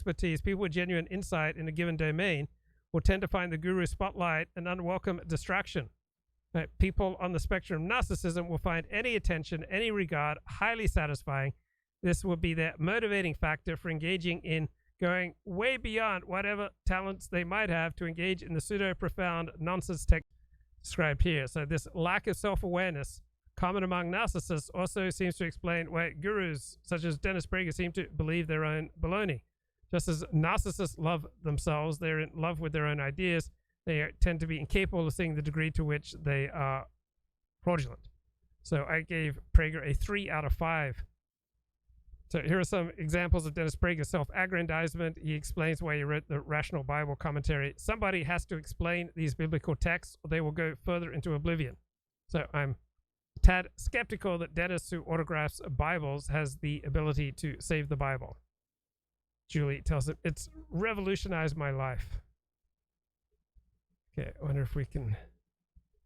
expertise, people with genuine insight in a given domain will tend to find the guru spotlight an unwelcome distraction. Right? People on the spectrum of narcissism will find any attention, any regard highly satisfying. This will be their motivating factor for engaging in going way beyond whatever talents they might have to engage in the pseudo-profound nonsense tech described here. So this lack of self-awareness common among narcissists also seems to explain why gurus such as Dennis Prager seem to believe their own baloney. Just as narcissists love themselves, they're in love with their own ideas, they tend to be incapable of seeing the degree to which they are fraudulent. So I gave Prager a 3 out of 5. So here are some examples of Dennis Prager's self-aggrandizement. He explains why he wrote the Rational Bible Commentary. Somebody has to explain these biblical texts or they will go further into oblivion. So I'm a tad skeptical that Dennis, who autographs Bibles, has the ability to save the Bible. Julie tells him, it's revolutionized my life. Okay, I wonder if we can...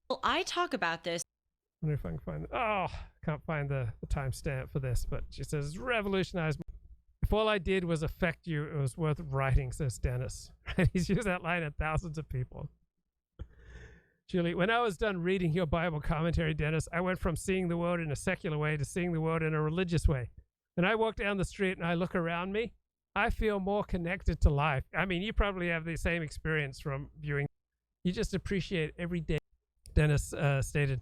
Well, I talk about this. I wonder if I can find... Oh, can't find the timestamp for this, but she says, revolutionized. If all I did was affect you, it was worth writing, says Dennis. He's used that line at thousands of people. Julie, when I was done reading your Bible commentary, Dennis, I went from seeing the world in a secular way to seeing the world in a religious way. When I walk down the street and I look around me, I feel more connected to life. I mean, you probably have the same experience from viewing. You just appreciate every day, Dennis stated.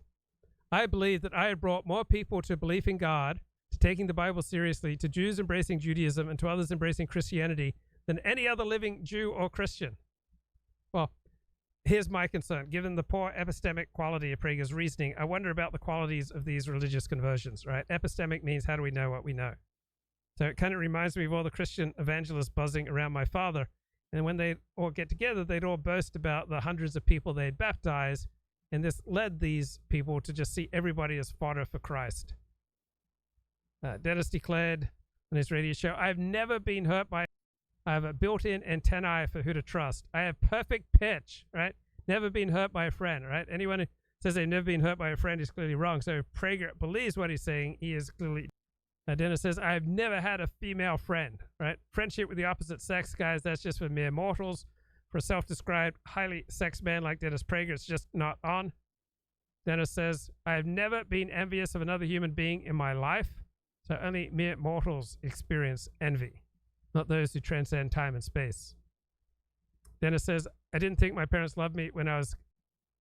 I believe that I had brought more people to belief in God, to taking the Bible seriously, to Jews embracing Judaism, and to others embracing Christianity than any other living Jew or Christian. Well, here's my concern. Given the poor epistemic quality of Prager's reasoning, I wonder about the qualities of these religious conversions, right? Epistemic means how do we know what we know? So it kind of reminds me of all the Christian evangelists buzzing around my father. And when they all get together, they'd all boast about the hundreds of people they'd baptized. And this led these people to just see everybody as fodder for Christ. Dennis declared on his radio show, I've never been hurt by... I have a built-in antennae for who to trust. I have perfect pitch, right? Never been hurt by a friend, right? Anyone who says they've never been hurt by a friend is clearly wrong. So if Prager believes what he's saying, he is clearly... Dennis says, I've never had a female friend, right? Friendship with the opposite sex, guys, that's just for mere mortals. For a self-described highly sex man like Dennis Prager, it's just not on. Dennis says, I have never been envious of another human being in my life. So only mere mortals experience envy, not those who transcend time and space. Dennis says, I didn't think my parents loved me when I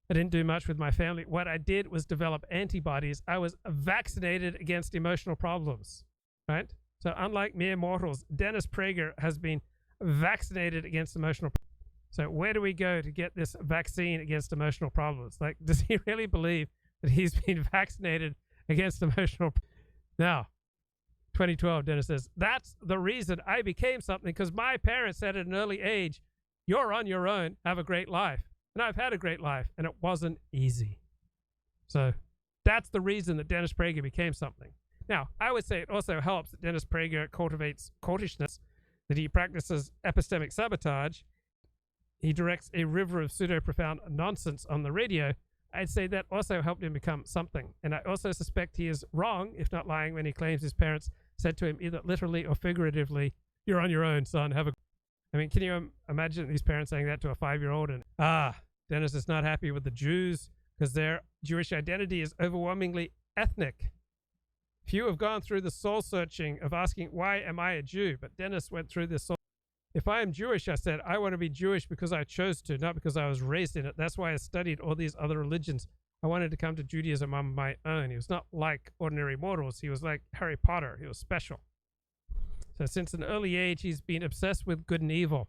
didn't do much with my family. What I did was develop antibodies. I was vaccinated against emotional problems, right? So unlike mere mortals, Dennis Prager has been vaccinated against emotional problems. So where do we go to get this vaccine against emotional problems? Like, does he really believe that he's been vaccinated against emotional problems? Now, 2012, Dennis says, that's the reason I became something, because my parents said at an early age, you're on your own, have a great life. And I've had a great life, and it wasn't easy. So that's the reason that Dennis Prager became something. Now, I would say it also helps that Dennis Prager cultivates cultishness, that he practices epistemic sabotage. He directs a river of pseudo-profound nonsense on the radio. I'd say that also helped him become something. And I also suspect he is wrong, if not lying, when he claims his parents said to him, either literally or figuratively, you're on your own, son, have a... I mean, can you imagine these parents saying that to a 5-year-old? And, Dennis is not happy with the Jews because their Jewish identity is overwhelmingly ethnic. Few have gone through the soul searching of asking, why am I a Jew? But Dennis went through this soul. If I am Jewish, I said, I want to be Jewish because I chose to, not because I was raised in it. That's why I studied all these other religions. I wanted to come to Judaism on my own. He was not like ordinary mortals. He was like Harry Potter. He was special. So since an early age, he's been obsessed with good and evil.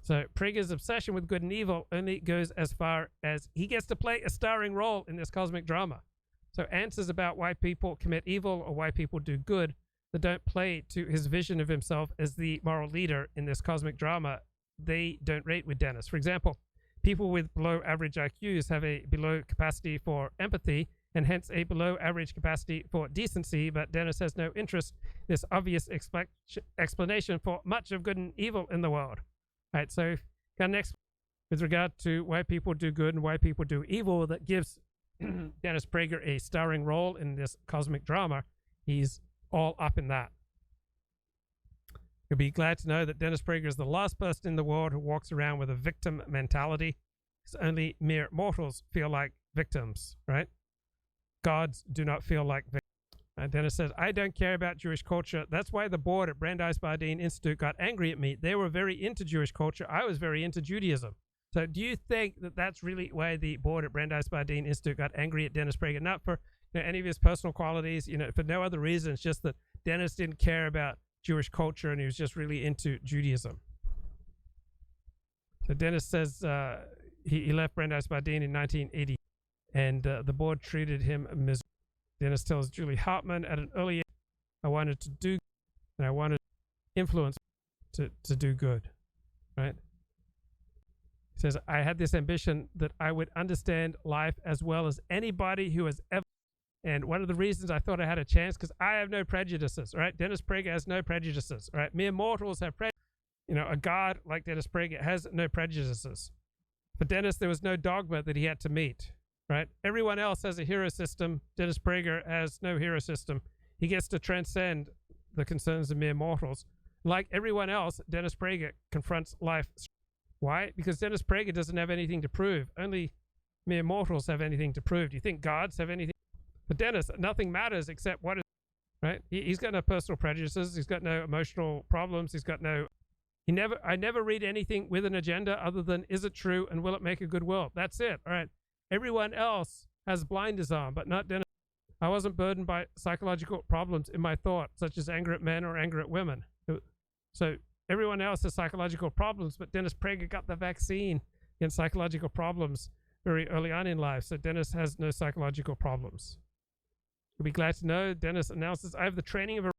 So Prager's obsession with good and evil only goes as far as he gets to play a starring role in this cosmic drama. So answers about why people commit evil or why people do good that don't play to his vision of himself as the moral leader in this cosmic drama, they don't rate with Dennis. For example, people with below average IQs have a below capacity for empathy and hence a below average capacity for decency, but Dennis has no interest in this obvious explanation for much of good and evil in the world. All right, so next, with regard to why people do good and why people do evil, that gives Dennis Prager a starring role in this cosmic drama. He's all up in that. You'll be glad to know that Dennis Prager is the last person in the world who walks around with a victim mentality, because only mere mortals feel like victims, right? Gods do not feel like victims. Dennis says, I don't care about Jewish culture. That's why the board at Brandeis Bardeen Institute got angry at me. They were very into Jewish culture. I was very into Judaism. So do you think that that's really why the board at Brandeis Bardeen Institute got angry at Dennis Prager? Not for any of his personal qualities, for no other reason. It's just that Dennis didn't care about Jewish culture and he was just really into Judaism. So Dennis says he left Brandeis Bardeen in 1980 and the board treated him miserably. Dennis tells Julie Hartman at an early age, I wanted to do and I wanted to influence to do good, right? He says, I had this ambition that I would understand life as well as anybody who has ever. And one of the reasons I thought I had a chance, because I have no prejudices, right? Dennis Prager has no prejudices, right? Mere mortals have prejudices. A god like Dennis Prager has no prejudices. For Dennis, there was no dogma that he had to meet, right? Everyone else has a hero system. Dennis Prager has no hero system. He gets to transcend the concerns of mere mortals. Like everyone else, Dennis Prager confronts life. Why? Because Dennis Prager doesn't have anything to prove. Only mere mortals have anything to prove. Do you think gods have anything? For Dennis, nothing matters except what is, right? He's got no personal prejudices. He's got no emotional problems. He's got no, I never read anything with an agenda other than, is it true and will it make a good world? That's it, all right? Everyone else has blinders on, but not Dennis. I wasn't burdened by psychological problems in my thought, such as anger at men or anger at women. So everyone else has psychological problems, but Dennis Prager got the vaccine against psychological problems very early on in life. So Dennis has no psychological problems. You'll be glad to know Dennis announces, I have the training of a